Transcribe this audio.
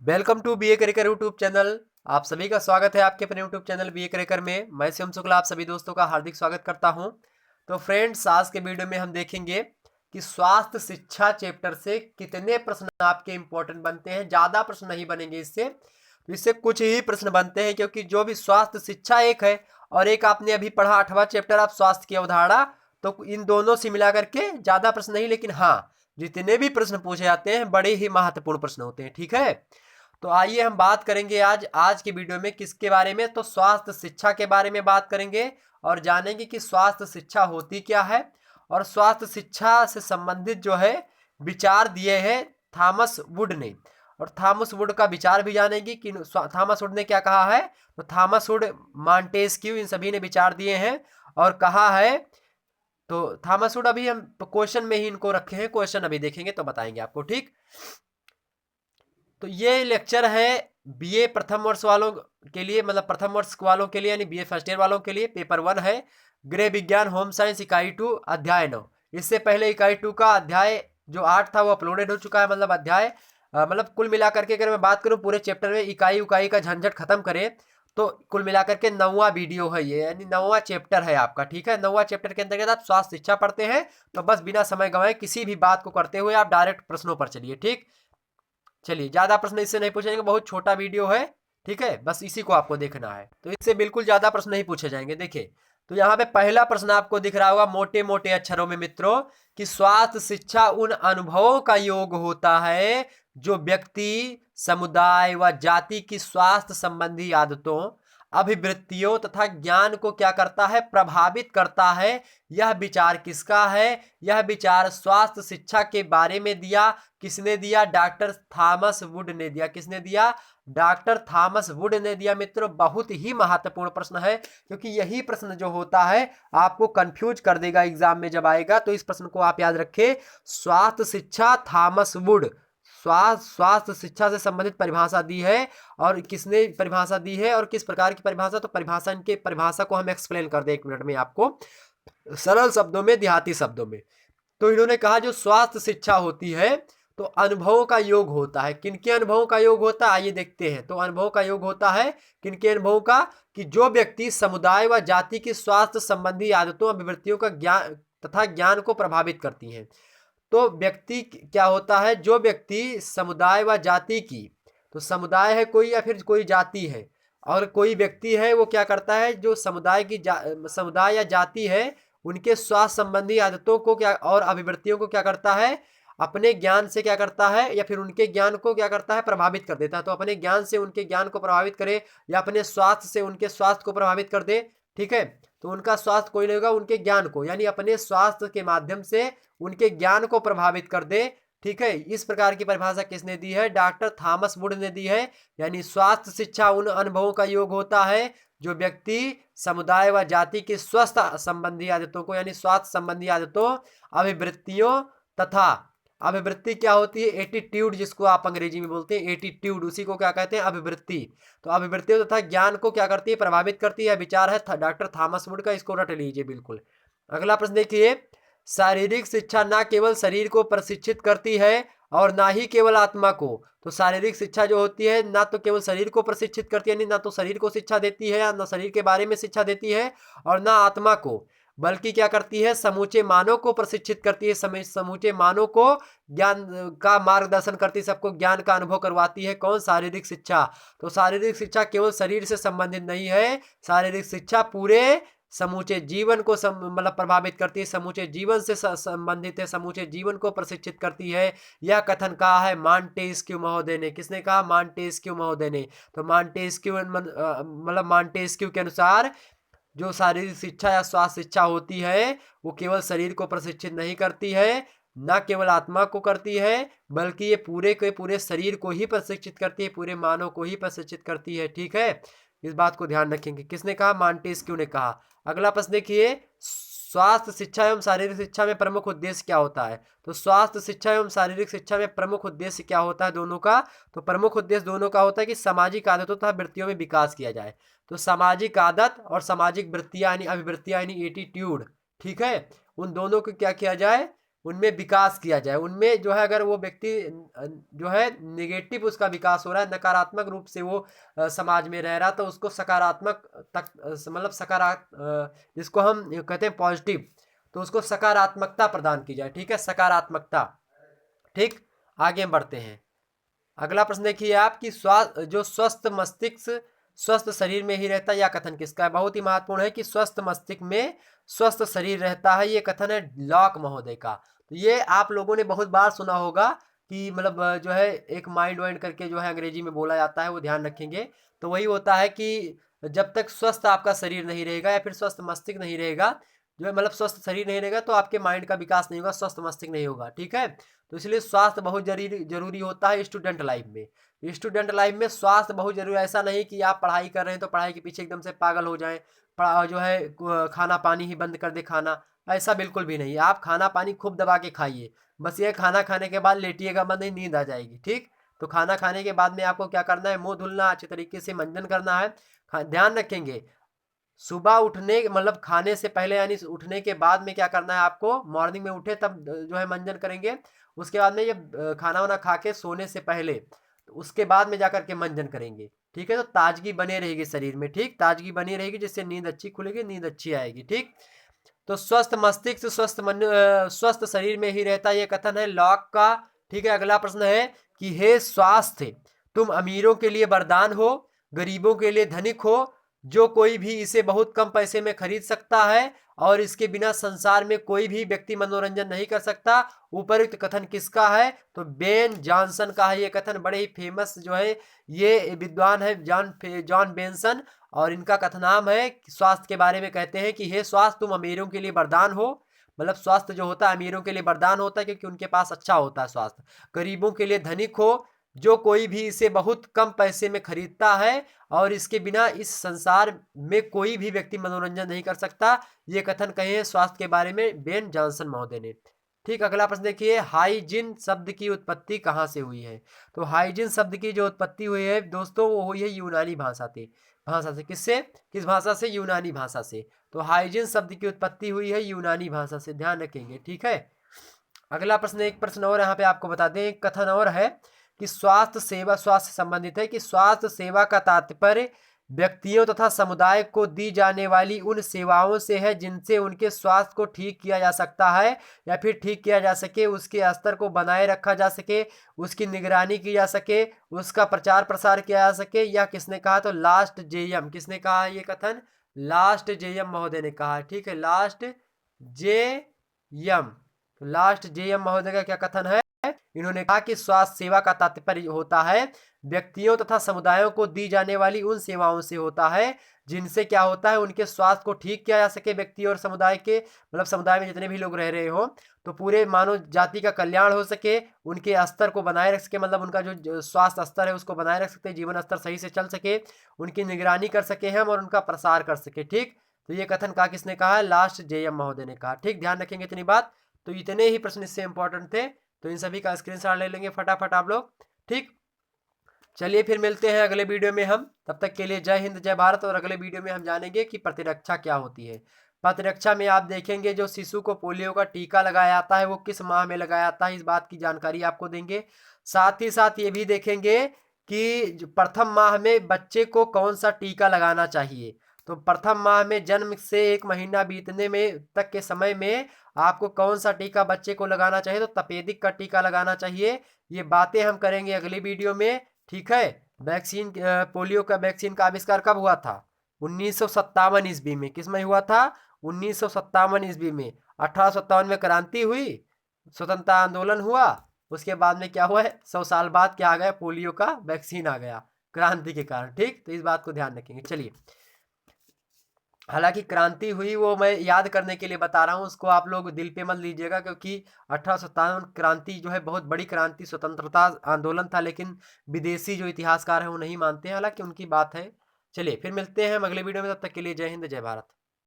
Welcome to B A Karikar YouTube channel. आप सभी का स्वागत है आपके अपने यूट्यूब चैनल बीए करिकर में। मैं शिवम शुक्ला आप सभी दोस्तों का हार्दिक स्वागत करता हूं। तो फ्रेंड्स, आज के वीडियो में हम देखेंगे कि स्वास्थ्य शिक्षा चैप्टर से कितने प्रश्न आपके इंपॉर्टेंट बनते हैं। ज़्यादा प्रश्न नहीं बनेंगे इससे, तो इससे कुछ ही प्रश्न बनते हैं, क्योंकि जो भी स्वास्थ्य शिक्षा एक है और एक आपने अभी पढ़ा 8वां चैप्टर आप स्वास्थ्य की अवधारणा, तो इन दोनों से मिला करके ज़्यादा प्रश्न नहीं, लेकिन हाँ, जितने भी प्रश्न पूछे जाते हैं बड़े ही महत्वपूर्ण प्रश्न होते हैं। ठीक है, तो आइए हम बात करेंगे आज की वीडियो में किसके बारे में, तो स्वास्थ्य शिक्षा के बारे में बात करेंगे और जानेंगे कि स्वास्थ्य शिक्षा होती क्या है और स्वास्थ्य शिक्षा से संबंधित जो है विचार दिए हैं थॉमस वुड ने। और थॉमस वुड का विचार भी जानेंगे कि थॉमस वुड ने क्या कहा है। तो थॉमस वुड, मॉन्टेस्क्यू, इन सभी ने विचार दिए हैं और कहा है। तो थॉमस वुड अभी हम क्वेश्चन में ही इनको रखे हैं, क्वेश्चन अभी देखेंगे तो बताएंगे आपको। ठीक, तो ये लेक्चर है बीए प्रथम वर्ष वालों के लिए, मतलब प्रथम वर्ष वालों के लिए, यानी बीए फर्स्ट ईयर वालों के लिए। पेपर 1 है गृह विज्ञान होम साइंस इकाई 2 अध्याय 9। इससे पहले इकाई 2 का अध्याय जो 8 था वो अपलोडेड हो चुका है। मतलब अध्याय मतलब कुल मिलाकर के अगर मैं बात करूं पूरे चैप्टर में इकाई उकाई का झंझट खत्म करें तो कुल मिलाकर के 9वां वीडियो है ये, यानी 9वां चैप्टर है आपका। ठीक है, 9वां चैप्टर के अंतर्गत आप स्वास्थ्य शिक्षा पढ़ते हैं। तो बस बिना समय गंवाए किसी भी बात को करते हुए आप डायरेक्ट प्रश्नों पर चलिए। ठीक, चलिए, ज्यादा प्रश्न इससे नहीं पूछे जाएंगे, बहुत छोटा वीडियो है। ठीक है, बस इसी को आपको देखना है, तो इससे बिल्कुल ज्यादा प्रश्न नहीं पूछे जाएंगे। देखिए, तो यहाँ पे पहला प्रश्न आपको दिख रहा होगा मोटे मोटे अक्षरों में मित्रों, कि स्वास्थ्य शिक्षा उन अनुभवों का योग होता है जो व्यक्ति, समुदाय व जाति की स्वास्थ्य संबंधी आदतों, अभिवृत्तियों तथा ज्ञान को क्या करता है, प्रभावित करता है। यह विचार किसका है? यह विचार स्वास्थ्य शिक्षा के बारे में दिया। किसने दिया? डॉक्टर थॉमस वुड ने दिया। किसने दिया? डॉक्टर थॉमस वुड ने दिया। मित्रों, बहुत ही महत्वपूर्ण प्रश्न है, क्योंकि यही प्रश्न जो होता है आपको कंफ्यूज कर देगा एग्जाम में जब आएगा। तो इस प्रश्न को आप याद रखें, स्वास्थ्य शिक्षा थॉमस वुड, स्वास्थ्य शिक्षा से संबंधित परिभाषा दी है। और किसने परिभाषा दी है और किस प्रकार की परिभाषा? तो परिभाषा, इनके परिभाषा को हम एक्सप्लेन कर दे 1 मिनट में आपको, सरल शब्दों में, देहाती शब्दों में। तो इन्होंने कहा जो स्वास्थ्य शिक्षा होती है तो अनुभवों का योग होता है। किनके अनुभवों का योग होता है, आइए देखते हैं। तो अनुभवों का योग होता है किनके अनुभवों का? कि जो व्यक्ति समुदाय व जाति की स्वास्थ्य संबंधी आदतों, अभिवृत्तियों का ज्ञान तथा ज्ञान को प्रभावित करती हैं। तो व्यक्ति क्या होता है? जो व्यक्ति समुदाय व जाति की, तो समुदाय है कोई या फिर कोई जाति है, और कोई व्यक्ति है वो क्या करता है, जो समुदाय की समुदाय या जाति है उनके स्वास्थ्य संबंधी आदतों को क्या और अभिवृत्तियों को क्या करता है, अपने ज्ञान से क्या करता है, या फिर उनके ज्ञान को क्या करता है, प्रभावित कर देता है। तो अपने ज्ञान से उनके ज्ञान को प्रभावित करे या अपने स्वास्थ्य से उनके स्वास्थ्य को प्रभावित कर दे। ठीक है, तो उनका स्वास्थ्य कोई नहीं होगा, उनके ज्ञान को, यानी अपने स्वास्थ्य के माध्यम से उनके ज्ञान को प्रभावित कर दे। ठीक है, इस प्रकार की परिभाषा किसने दी है? डॉक्टर थॉमस वुड ने दी है। यानी स्वास्थ्य शिक्षा उन अनुभवों का योग होता है जो व्यक्ति, समुदाय व जाति की स्वस्थ संबंधी आदतों को, यानी स्वास्थ्य संबंधी आदतों, अभिवृत्तियों तथा, अभिवृत्ति क्या होती है? एटीट्यूड, जिसको आप अंग्रेजी में बोलते हैं एटीट्यूड, उसी को क्या कहते हैं? अभिवृत्ति। तो अभिवृत्तियों तथा ज्ञान को क्या करती है? प्रभावित करती है। विचार है डॉक्टर थॉमस वुड का, इसको रट लीजिए बिल्कुल। अगला प्रश्न देखिए, शारीरिक शिक्षा ना केवल शरीर को प्रशिक्षित करती है और ना ही केवल आत्मा को। तो शारीरिक शिक्षा जो होती है ना तो केवल शरीर को प्रशिक्षित करती है, ना तो शरीर को शिक्षा देती है, ना शरीर के बारे में शिक्षा देती है, और ना आत्मा को, बल्कि क्या करती है? समूचे मानव को प्रशिक्षित करती है। समूचे मानव को ज्ञान का मार्गदर्शन करती है, सबको ज्ञान का अनुभव करवाती है। कौन? शारीरिक शिक्षा। तो शारीरिक शिक्षा केवल शरीर से संबंधित नहीं है, शारीरिक शिक्षा पूरे समूचे जीवन को मतलब प्रभावित करती है, समूचे जीवन से संबंधित है, समूचे जीवन को प्रशिक्षित करती है। यह कथन कहा है मॉन्टेस्क्यू महोदय ने। किसने कहा? मॉन्टेस्क्यू महोदय ने। तो मॉन्टेस्क्यू मतलब मॉन्टेस्क्यू के अनुसार जो शारीरिक शिक्षा या स्वास्थ्य शिक्षा होती है वो केवल शरीर को प्रशिक्षित नहीं करती है, न केवल आत्मा को करती है, बल्कि ये पूरे के पूरे शरीर को ही प्रशिक्षित करती है, पूरे मानव को ही प्रशिक्षित करती है। ठीक है, इस बात को ध्यान रखेंगे। किसने कहा? मॉन्टेस्क्यू ने कहा। अगला प्रश्न देखिए, स्वास्थ्य शिक्षा एवं शारीरिक शिक्षा में प्रमुख उद्देश्य क्या होता है? तो स्वास्थ्य शिक्षा एवं शारीरिक शिक्षा में प्रमुख उद्देश्य क्या होता है दोनों का? तो प्रमुख उद्देश्य दोनों का होता है कि सामाजिक आदतों तथा वृत्तियों में विकास किया जाए। तो सामाजिक आदत और सामाजिक वृत्तियां यानी अभिवृत्तियां यानी एटीट्यूड, ठीक है, उन दोनों को क्या किया जाए? उनमें विकास किया जाए, उनमें जो है अगर वो व्यक्ति जो है निगेटिव उसका विकास हो रहा है, नकारात्मक रूप से वो समाज में रह रहा, तो उसको सकारात्मक तक मतलब जिसको हम कहते हैं पॉजिटिव, तो उसको सकारात्मकता प्रदान की जाए। ठीक है, सकारात्मकता। ठीक, आगे बढ़ते हैं। अगला प्रश्न देखिए आप कि जो स्वस्थ मस्तिष्क स्वस्थ शरीर में ही रहता है, यह कथन किसका है? बहुत ही महत्वपूर्ण है कि स्वस्थ मस्तिष्क में स्वस्थ शरीर रहता है, ये कथन है लॉक महोदय का। तो ये आप लोगों ने बहुत बार सुना होगा कि मतलब जो है एक माइंड वाइंड करके जो है अंग्रेजी में बोला जाता है, वो ध्यान रखेंगे। तो वही होता है कि जब तक स्वस्थ आपका शरीर नहीं रहेगा या फिर स्वस्थ मस्तिष्क नहीं रहेगा, जो है मतलब स्वस्थ शरीर नहीं रहेगा, तो आपके माइंड का विकास नहीं होगा, स्वस्थ मस्तिष्क नहीं होगा। ठीक है, तो इसलिए स्वास्थ्य बहुत जरूरी होता है स्टूडेंट लाइफ में। स्टूडेंट लाइफ में स्वास्थ्य बहुत जरूरी है। ऐसा नहीं कि आप पढ़ाई कर रहे हैं तो पढ़ाई के पीछे एकदम से पागल हो जाएं, जो है खाना पानी ही बंद कर दे खाना, ऐसा बिल्कुल भी नहीं है। आप खाना पानी खूब दबा के खाइए, बस ये खाना खाने के बाद लेटिएगा मत, नहीं नींद आ जाएगी। ठीक, तो खाना खाने के बाद में आपको क्या करना है? मुंह धुलना, अच्छे तरीके से मंजन करना है। ध्यान रखेंगे सुबह उठने मतलब खाने से पहले यानी उठने के बाद में क्या करना है आपको? मॉर्निंग में उठे तब जो है मंजन करेंगे। उसके बाद में ये खाना वाना खा के सोने से पहले, तो उसके बाद में जाकर के मंजन करेंगे। ठीक है, तो ताजगी बने रहेगी शरीर में। ठीक, ताजगी बनी रहेगी, जिससे नींद अच्छी खुलेगी, नींद अच्छी आएगी। ठीक, तो स्वस्थ मस्तिष्क स्वस्थ शरीर में ही रहता, ये कथन है लॉक का। ठीक है, अगला प्रश्न है कि हे स्वास्थ्य, तुम अमीरों के लिए वरदान हो, गरीबों के लिए धनिक हो, जो कोई भी इसे बहुत कम पैसे में खरीद सकता है और इसके बिना संसार में कोई भी व्यक्ति मनोरंजन नहीं कर सकता। उपरोक्त कथन किसका है? तो बेन जॉनसन का है। ये कथन बड़े ही फेमस जो है ये विद्वान है जॉन बेंसन, और इनका कथनाम है स्वास्थ्य के बारे में। कहते हैं कि हे स्वास्थ्य, तुम अमीरों के लिए वरदान हो, मतलब स्वास्थ्य जो होता है अमीरों के लिए वरदान होता है क्योंकि उनके पास अच्छा होता है स्वास्थ्य। गरीबों के लिए धनिक हो, जो कोई भी इसे बहुत कम पैसे में खरीदता है और इसके बिना इस संसार में कोई भी व्यक्ति मनोरंजन नहीं कर सकता। ये कथन कहे हैं स्वास्थ्य के बारे में बेन जॉनसन महोदय ने। ठीक, अगला प्रश्न देखिए, हाइजीन शब्द की उत्पत्ति कहाँ से हुई है? तो हाइजीन शब्द की जो उत्पत्ति हुई है दोस्तों, वो हुई है यूनानी भाषा से। किससे? किस भाषा से? यूनानी भाषा से। तो हाइजीन शब्द की उत्पत्ति हुई है यूनानी भाषा से, ध्यान रखेंगे। ठीक है, अगला प्रश्न, एक प्रश्न और यहाँ पे आपको बता दें, एक कथन और है कि स्वास्थ्य सेवा, स्वास्थ्य संबंधित है, कि स्वास्थ्य सेवा का तात्पर्य व्यक्तियों तथा समुदाय को दी जाने वाली उन सेवाओं से है जिनसे उनके स्वास्थ्य को ठीक किया जा सकता है या फिर ठीक किया जा सके, उसके स्तर को बनाए रखा जा सके, उसकी निगरानी की जा सके, उसका प्रचार प्रसार किया जा सके। यह किसने कहा? तो लास्ट जेयम। किसने कहा है ये कथन? लास्ट जेयम महोदय ने कहा। ठीक है, लास्ट जेयम। लास्ट जेएम महोदय का क्या कथन है? इन्होंने कहा कि स्वास्थ्य सेवा का तात्पर्य होता है व्यक्तियों तथा समुदायों को दी जाने वाली उन सेवाओं से होता है जिनसे क्या होता है? उनके स्वास्थ्य को ठीक किया जा सके, व्यक्ति और समुदाय के मतलब समुदाय में जितने भी लोग रह रहे हो, तो पूरे मानव जाति का कल्याण हो सके, उनके स्तर को बनाए रख सके, मतलब उनका जो स्वास्थ्य स्तर है उसको बनाए रख सकते, जीवन स्तर सही से चल सके, उनकी निगरानी कर सके हम और उनका प्रसार कर सके। ठीक, तो ये कथन कहा किसने कहा है? लास्ट जेएम महोदय ने कहा। ठीक, ध्यान रखेंगे इतनी बात। तो इतने ही प्रश्न इससे इंपॉर्टेंट थे, तो इन सभी का स्क्रीनशॉट ले लेंगे फटाफट आप लोग। ठीक, चलिए फिर मिलते हैं अगले वीडियो में हम, तब तक के लिए जय हिंद जय भारत। और अगले वीडियो में हम जानेंगे कि प्रतिरक्षा क्या होती है। प्रतिरक्षा में आप देखेंगे जो शिशु को पोलियो का टीका लगाया जाता है वो किस माह में लगाया जाता है, इस बात की जानकारी आपको देंगे। साथ ही साथ ये भी देखेंगे कि प्रथम माह में बच्चे को कौन सा टीका लगाना चाहिए। तो प्रथम माह में जन्म से 1 महीना बीतने में तक के समय में आपको कौन सा टीका बच्चे को लगाना चाहिए? तो तपेदिक का टीका लगाना चाहिए। ये बातें हम करेंगे अगली वीडियो में। ठीक है, वैक्सीन पोलियो का वैक्सीन का आविष्कार कब हुआ था? 1957 ईस्वी में। किस में हुआ था? 1957 ईस्वी में। 1857 में क्रांति हुई, स्वतंत्रता आंदोलन हुआ, उसके बाद में क्या हुआ है? 100 साल बाद क्या आ गया? पोलियो का वैक्सीन आ गया क्रांति के कारण। ठीक, तो इस बात को ध्यान रखेंगे। चलिए, हालांकि क्रांति हुई वो मैं याद करने के लिए बता रहा हूँ, उसको आप लोग दिल पे मत लीजिएगा, क्योंकि 1857 क्रांति जो है बहुत बड़ी क्रांति स्वतंत्रता आंदोलन था, लेकिन विदेशी जो इतिहासकार हैं वो नहीं मानते हैं, हालांकि उनकी बात है। चलिए फिर मिलते हैं हम अगले वीडियो में, तब तक के लिए जय हिंद जय भारत।